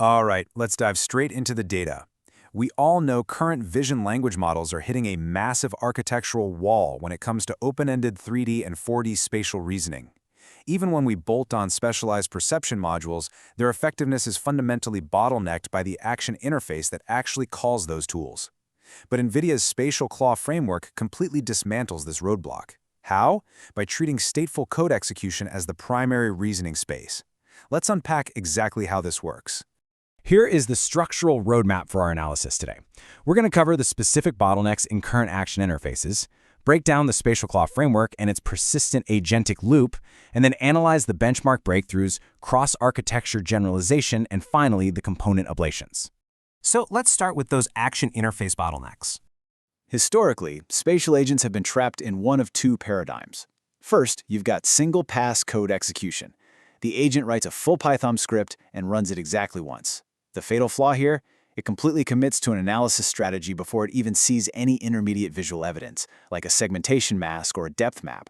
All right, let's dive straight into the data. We all know current vision language models are hitting a massive architectural wall when it comes to open-ended 3D and 4D spatial reasoning. Even when we bolt on specialized perception modules, their effectiveness is fundamentally bottlenecked by the action interface that actually calls those tools. But NVIDIA's SpatialClaw framework completely dismantles this roadblock. How? By treating stateful code execution as the primary reasoning space. Let's unpack exactly how this works. Here is the structural roadmap for our analysis today. We're going to cover the specific bottlenecks in current action interfaces, break down the SpatialClaw framework and its persistent agentic loop, and then analyze the benchmark breakthroughs, cross-architecture generalization, and finally, the component ablations. So let's start with those action interface bottlenecks. Historically, spatial agents have been trapped in one of two paradigms. First, you've got single-pass code execution. The agent writes a full Python script and runs it exactly once. The fatal flaw here? It completely commits to an analysis strategy before it even sees any intermediate visual evidence, like a segmentation mask or a depth map.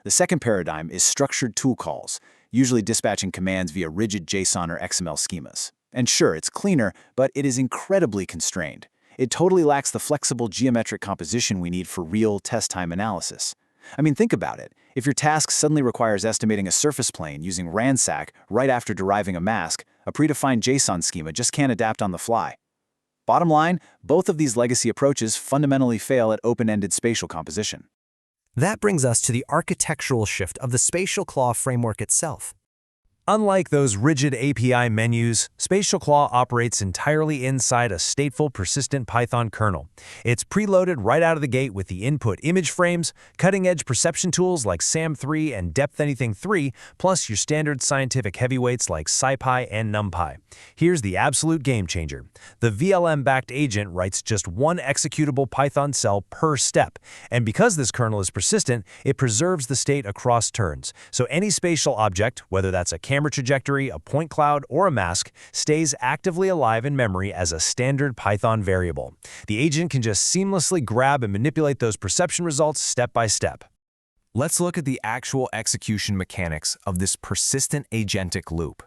The second paradigm is structured tool calls, usually dispatching commands via rigid JSON or XML schemas. And sure, it's cleaner, but it is incredibly constrained. It totally lacks the flexible geometric composition we need for real test-time analysis. I mean, think about it. If your task suddenly requires estimating a surface plane using ransack right after deriving a mask, a predefined JSON schema just can't adapt on the fly. Bottom line, both of these legacy approaches fundamentally fail at open-ended spatial composition. That brings us to the architectural shift of the SpatialClaw framework itself. Unlike those rigid API menus, SpatialClaw operates entirely inside a stateful, persistent Python kernel. It's preloaded right out of the gate with the input image frames, cutting-edge perception tools like SAM3 and DepthAnything3, plus your standard scientific heavyweights like SciPy and NumPy. Here's the absolute game changer. The VLM-backed agent writes just one executable Python cell per step, and because this kernel is persistent, it preserves the state across turns. So any spatial object, whether that's a camera trajectory, a point cloud, or a mask, stays actively alive in memory as a standard Python variable. The agent can just seamlessly grab and manipulate those perception results step by step. Let's look at the actual execution mechanics of this persistent agentic loop.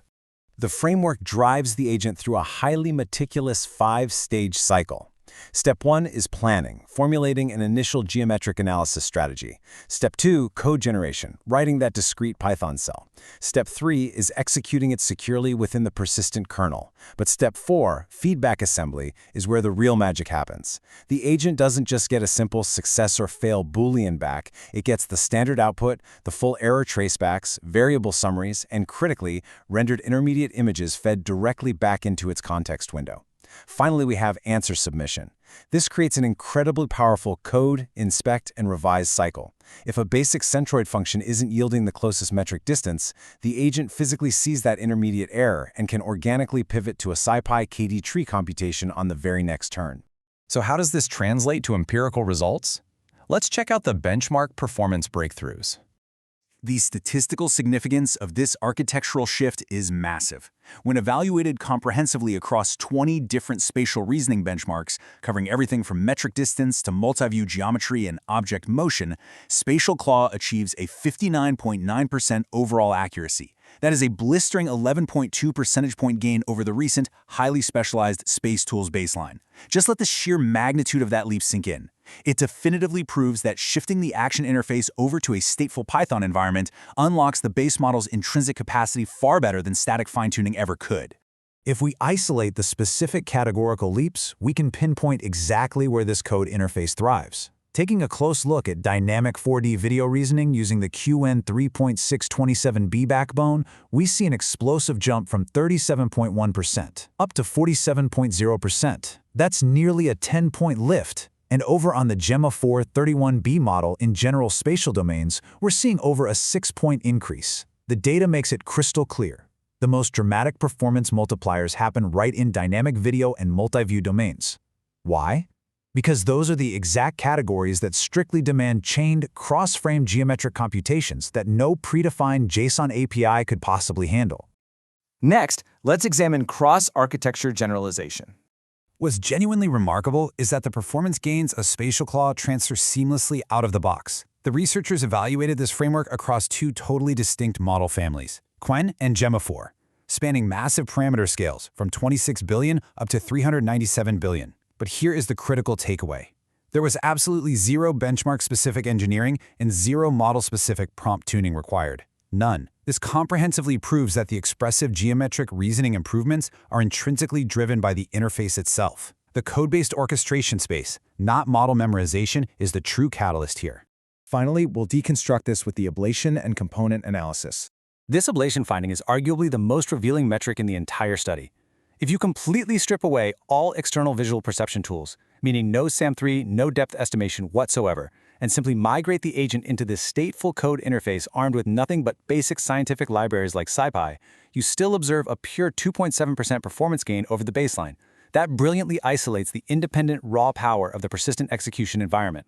The framework drives the agent through a highly meticulous 5-stage cycle. Step 1 is planning, formulating an initial geometric analysis strategy. Step 2, code generation, writing that discrete Python cell. Step 3 is executing it securely within the persistent kernel. But step 4, feedback assembly, is where the real magic happens. The agent doesn't just get a simple success or fail Boolean back, it gets the standard output, the full error tracebacks, variable summaries, and critically, rendered intermediate images fed directly back into its context window. Finally, we have answer submission. This creates an incredibly powerful code, inspect, and revise cycle. If a basic centroid function isn't yielding the closest metric distance, the agent physically sees that intermediate error and can organically pivot to a SciPy KD tree computation on the very next turn. So how does this translate to empirical results? Let's check out the benchmark performance breakthroughs. The statistical significance of this architectural shift is massive. When evaluated comprehensively across 20 different spatial reasoning benchmarks, covering everything from metric distance to multi-view geometry and object motion, SpatialClaw achieves a 59.9% overall accuracy. That is a blistering 11.2 percentage point gain over the recent, highly specialized Space Tools baseline. Just let the sheer magnitude of that leap sink in. It definitively proves that shifting the action interface over to a stateful Python environment unlocks the base model's intrinsic capacity far better than static fine-tuning ever could. If we isolate the specific categorical leaps, we can pinpoint exactly where this code interface thrives. Taking a close look at dynamic 4D video reasoning using the QN 3.627B backbone, we see an explosive jump from 37.1% up to 47.0%. That's nearly a 10-point lift. And over on the Gemma 431B model in general spatial domains, we're seeing over a 6-point increase. The data makes it crystal clear. The most dramatic performance multipliers happen right in dynamic video and multi-view domains. Why? Because those are the exact categories that strictly demand chained, cross-frame geometric computations that no predefined JSON API could possibly handle. Next, let's examine cross-architecture generalization. What's genuinely remarkable is that the performance gains of SpatialClaw transfer seamlessly out of the box. The researchers evaluated this framework across two totally distinct model families, Qwen and Gemma 4. spanning massive parameter scales from 26 billion up to 397 billion. But here is the critical takeaway. There was absolutely zero benchmark-specific engineering and zero model-specific prompt tuning required. None. This comprehensively proves that the expressive geometric reasoning improvements are intrinsically driven by the interface itself. The code-based orchestration space, not model memorization, is the true catalyst here. Finally, we'll deconstruct this with the ablation and component analysis. This ablation finding is arguably the most revealing metric in the entire study. If you completely strip away all external visual perception tools, meaning no SAM3, no depth estimation whatsoever, and simply migrate the agent into this stateful code interface armed with nothing but basic scientific libraries like SciPy, you still observe a pure 2.7% performance gain over the baseline. That brilliantly isolates the independent raw power of the persistent execution environment.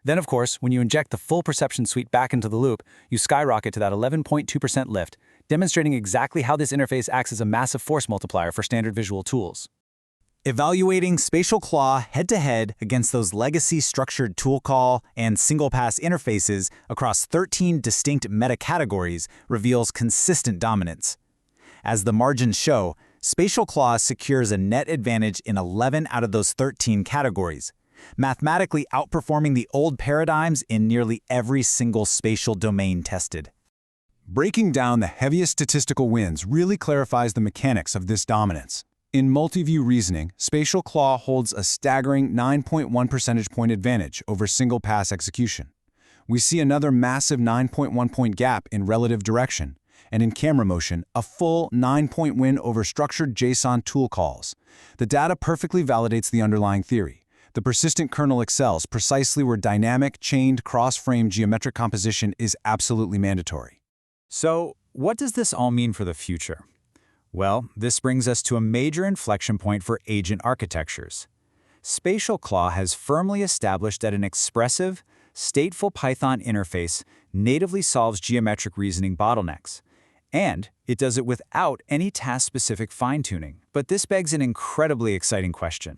Then, of course, when you inject the full perception suite back into the loop, you skyrocket to that 11.2% lift, demonstrating exactly how this interface acts as a massive force multiplier for standard visual tools. Evaluating SpatialClaw head-to-head against those legacy structured tool call and single-pass interfaces across 13 distinct meta-categories reveals consistent dominance. As the margins show, SpatialClaw secures a net advantage in 11 out of those 13 categories, mathematically outperforming the old paradigms in nearly every single spatial domain tested. Breaking down the heaviest statistical wins really clarifies the mechanics of this dominance. In multi-view reasoning, SpatialClaw holds a staggering 9.1 percentage point advantage over single-pass execution. We see another massive 9.1-point gap in relative direction, and in camera motion, a full 9-point win over structured JSON tool calls. The data perfectly validates the underlying theory. The persistent kernel excels precisely where dynamic, chained, cross-frame geometric composition is absolutely mandatory. So, what does this all mean for the future? Well, this brings us to a major inflection point for agent architectures. SpatialClaw has firmly established that an expressive, stateful Python interface natively solves geometric reasoning bottlenecks. And it does it without any task-specific fine-tuning. But this begs an incredibly exciting question.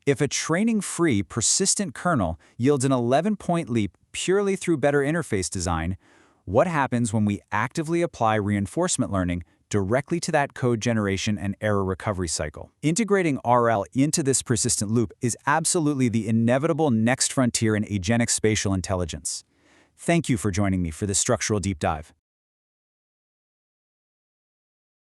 If a training-free, persistent kernel yields an 11-point leap purely through better interface design, what happens when we actively apply reinforcement learning directly to that code generation and error recovery cycle? Integrating RL into this persistent loop is absolutely the inevitable next frontier in agentic spatial intelligence. Thank you for joining me for this structural deep dive.